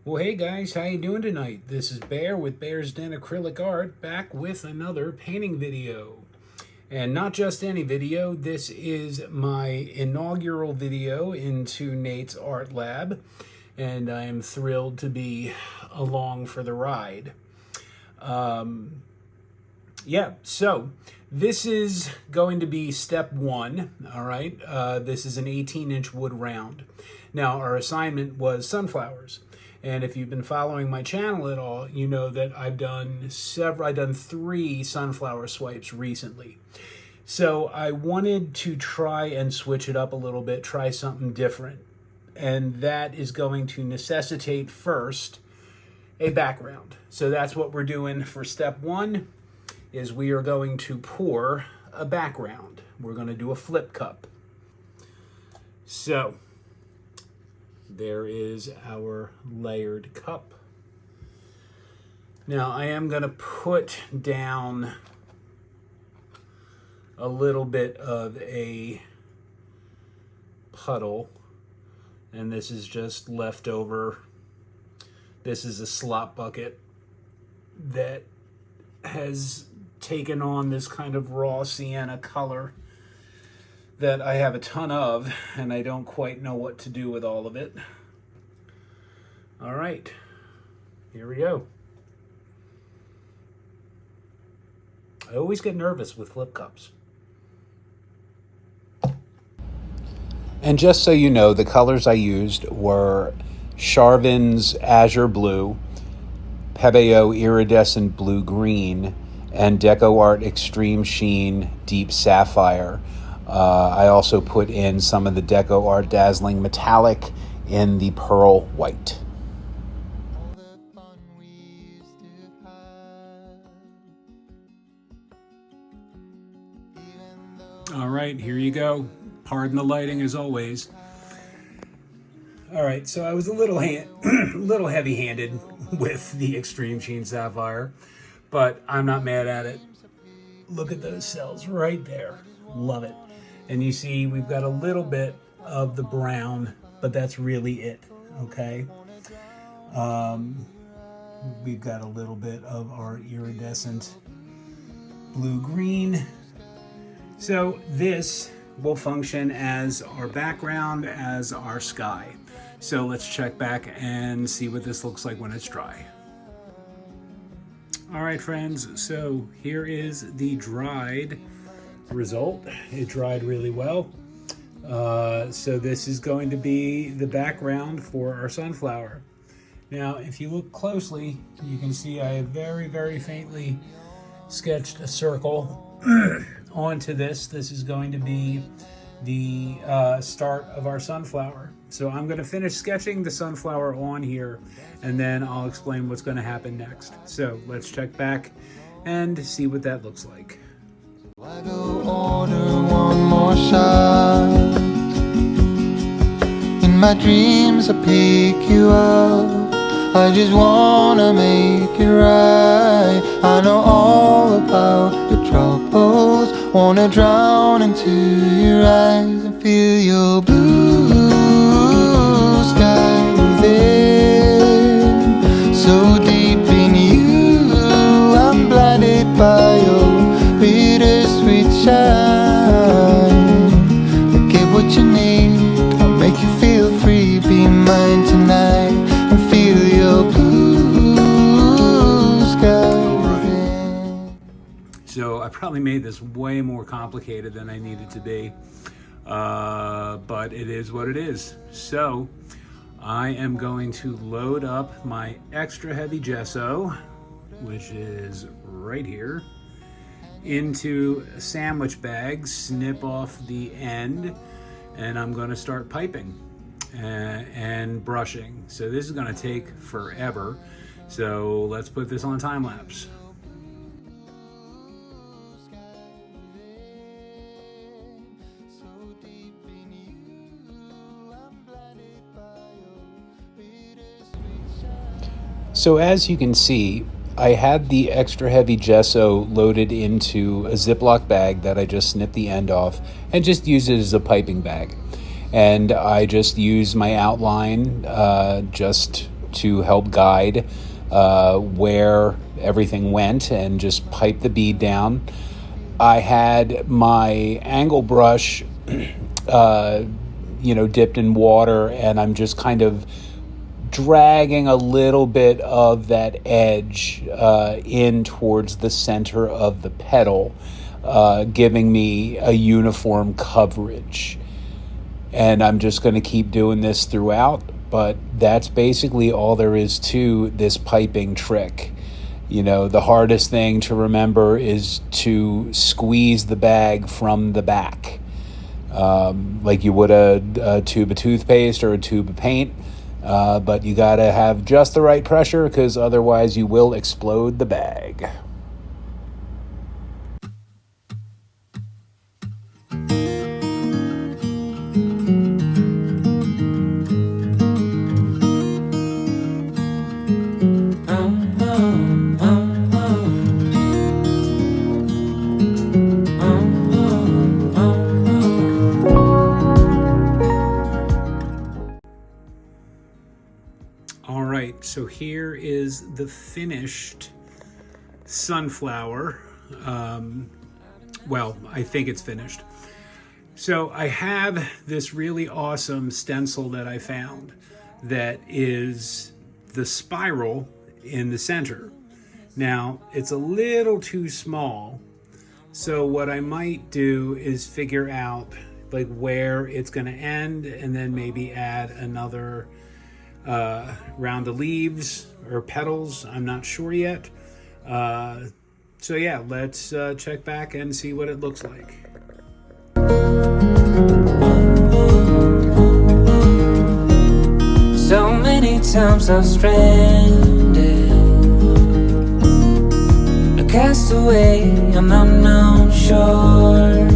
Well, hey guys, how you doing tonight? This is Bear with Bear's Den Acrylic Art, back with another painting video. And not just any video, this is my inaugural video into Nate's art lab, and I am thrilled to be along for the ride. So this is going to be step one, all right? This is an 18-inch wood round. Now, our assignment was sunflowers. And if you've been following my channel at all, you know that I've done 3 sunflower swipes recently. So I wanted to try and switch it up a little bit, try something different. And that is going to necessitate first a background. So that's what we're doing for step one, is we are going to pour a background. We're going to do a flip cup. So there is our layered cup. Now I am going to put down a little bit of a puddle, and this is just leftover. This is a slop bucket that has taken on this kind of raw sienna color that I have a ton of, and I don't quite know what to do with all of it. All right, here we go. I always get nervous with flip cups. And just so you know, the colors I used were Charvin's Azure Blue, Pebeo Iridescent Blue Green, and Deco Art Extreme Sheen Deep Sapphire. I also put in some of the Deco Art Dazzling Metallic in the Pearl White. All right, here you go. Pardon the lighting as always. All right, so I was a little heavy-handed with the Extreme Sheen Sapphire, but I'm not mad at it. Look at those cells right there. Love it. And you see we've got a little bit of the brown, but that's really it, okay? We've got a little bit of our iridescent blue-green. So this will function as our background, as our sky. So let's check back and see what this looks like when it's dry. All right, friends, so here is the dried result. It dried really well. So this is going to be the background for our sunflower. Now, if you look closely, you can see I have very, very faintly sketched a circle onto this. This is going to be the start of our sunflower. So I'm going to finish sketching the sunflower on here, and then I'll explain what's going to happen next. So let's check back and see what that looks like. I go order one more shot. In my dreams I pick you up. I just wanna make it right. I know all about your troubles. Wanna drown into your eyes and feel your blue sky within. So deep in you, I'm blinded by your bittersweet shine. Get what you need, I'll make you feel free. Be mine tonight and feel your blue sky within. So I probably made this way more complicated than I needed to be, but it is what it is. So I am going to load up my extra heavy gesso, which is right here, into a sandwich bag, snip off the end, and I'm going to start piping and brushing. So this is going to take forever. So let's put this on time lapse. So as you can see, I had the extra heavy gesso loaded into a Ziploc bag that I just snipped the end off and just used it as a piping bag. And I just used my outline just to help guide where everything went and just pipe the bead down. I had my angle brush, dipped in water, and I'm just kind of dragging a little bit of that edge in towards the center of the petal, giving me a uniform coverage. And I'm just going to keep doing this throughout, but that's basically all there is to this piping trick. The hardest thing to remember is to squeeze the bag from the back, like you would a tube of toothpaste or a tube of paint. But you gotta have just the right pressure, because otherwise you will explode the bag. So here is the finished sunflower. Well, I think it's finished. So I have this really awesome stencil that I found that is the spiral in the center. Now, it's a little too small. So what I might do is figure out like where it's going to end, and then maybe add another round of leaves or petals. I'm not sure yet. So yeah, let's check back and see what it looks like. So many times I've stranded, a castaway on unknown shore,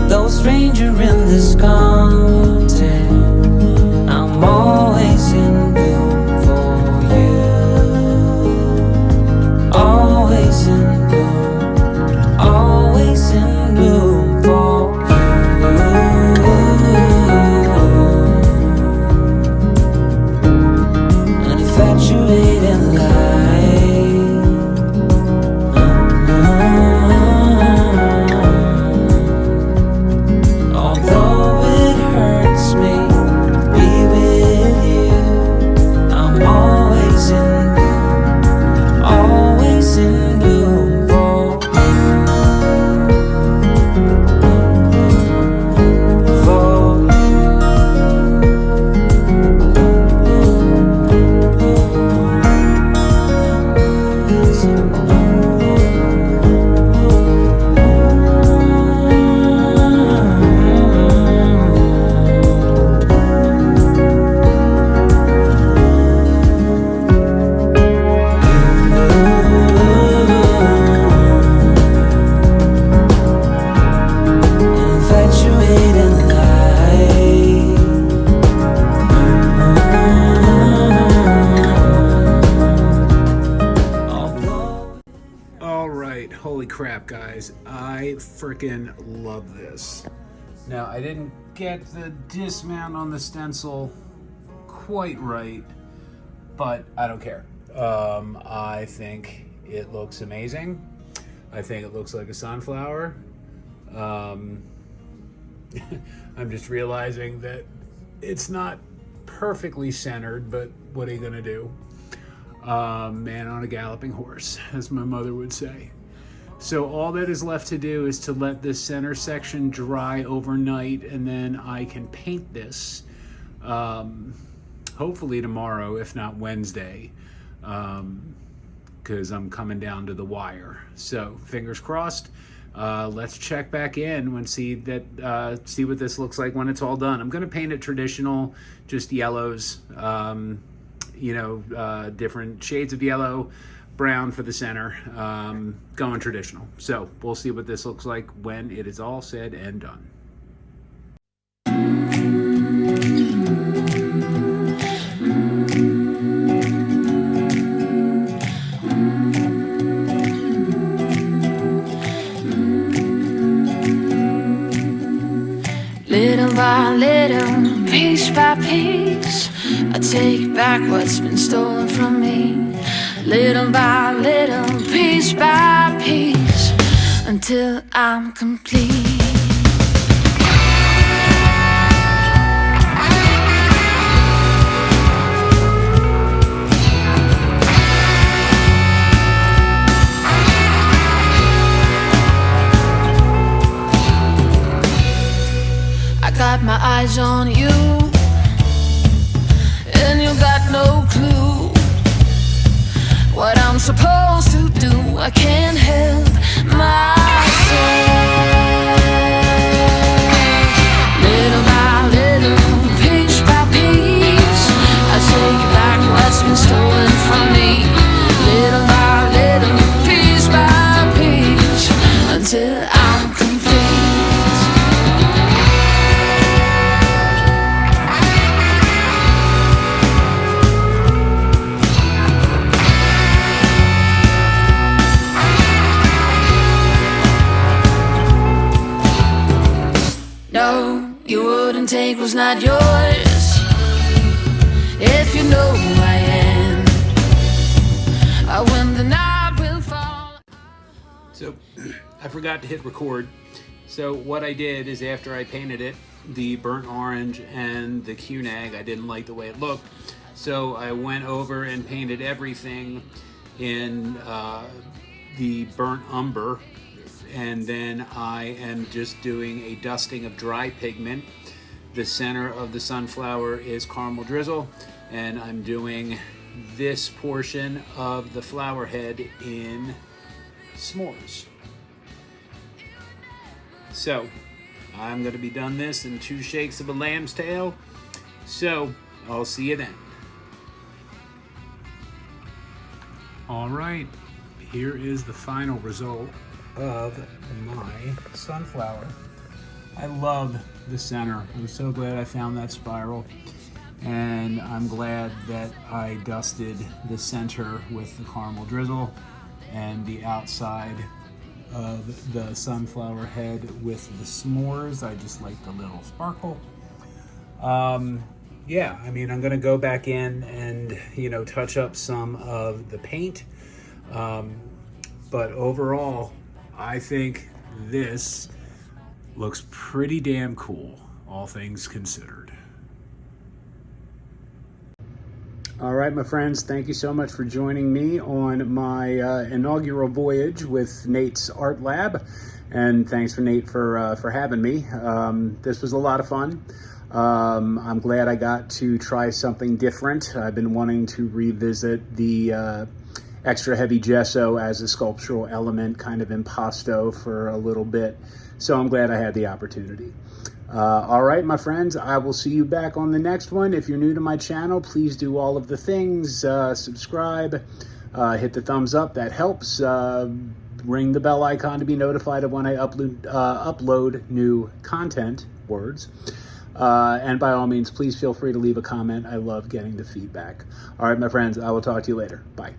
although a stranger in this continent. I'm always in bloom for you. Always in bloom. Always in bloom for you. An infatuated light. Although it hurts me, crap, guys. I freaking love this. Now, I didn't get the dismount on the stencil quite right, but I don't care. I think it looks amazing. I think it looks like a sunflower. I'm just realizing that it's not perfectly centered, but what are you gonna do? Man on a galloping horse, as my mother would say. So all that is left to do is to let this center section dry overnight, and then I can paint this hopefully tomorrow, if not Wednesday, because I'm coming down to the wire. So fingers crossed. Let's check back in and see what this looks like when it's all done. I'm going to paint it traditional, just yellows, different shades of yellow, brown for the center, going traditional. So we'll see what this looks like when it is all said and done. Little by little, piece by piece, I take back what's been stolen from me. Little by little, piece by piece, until I'm complete. Got my eyes on you, and you got no clue what I'm supposed to do. I can't help myself. Little by little, piece by piece, I take back what's been stolen from me. Little by little, piece by piece, until I'm complete. No, you wouldn't take what's not yours, if you know who I am. When the night will fall. So I forgot to hit record. So what I did is, after I painted it, the burnt orange and the QNAG, I didn't like the way it looked. So I went over and painted everything in the burnt umber. And then I am just doing a dusting of dry pigment. The center of the sunflower is caramel drizzle, and I'm doing this portion of the flower head in s'mores. So I'm going to be done this in 2 shakes of a lamb's tail. So I'll see you then. All right, here is the final result of my sunflower. I love the center. I'm so glad I found that spiral, and I'm glad that I dusted the center with the caramel drizzle and the outside of the sunflower head with the s'mores. I just like the little sparkle. Yeah, I mean, I'm gonna go back in and, you know, touch up some of the paint, but overall I think this looks pretty damn cool, all things considered. All right, my friends, thank you so much for joining me on my inaugural voyage with Nate's Art Lab, and thanks for Nate for having me. This was a lot of fun. I'm glad I got to try something different. I've been wanting to revisit the extra heavy gesso as a sculptural element, kind of impasto, for a little bit. So I'm glad I had the opportunity. All right, my friends, I will see you back on the next one. If you're new to my channel, please do all of the things. Subscribe, hit the thumbs up, that helps. Ring the bell icon to be notified of when I upload new content, and by all means, please feel free to leave a comment. I love getting the feedback. All right, my friends, I will talk to you later. Bye.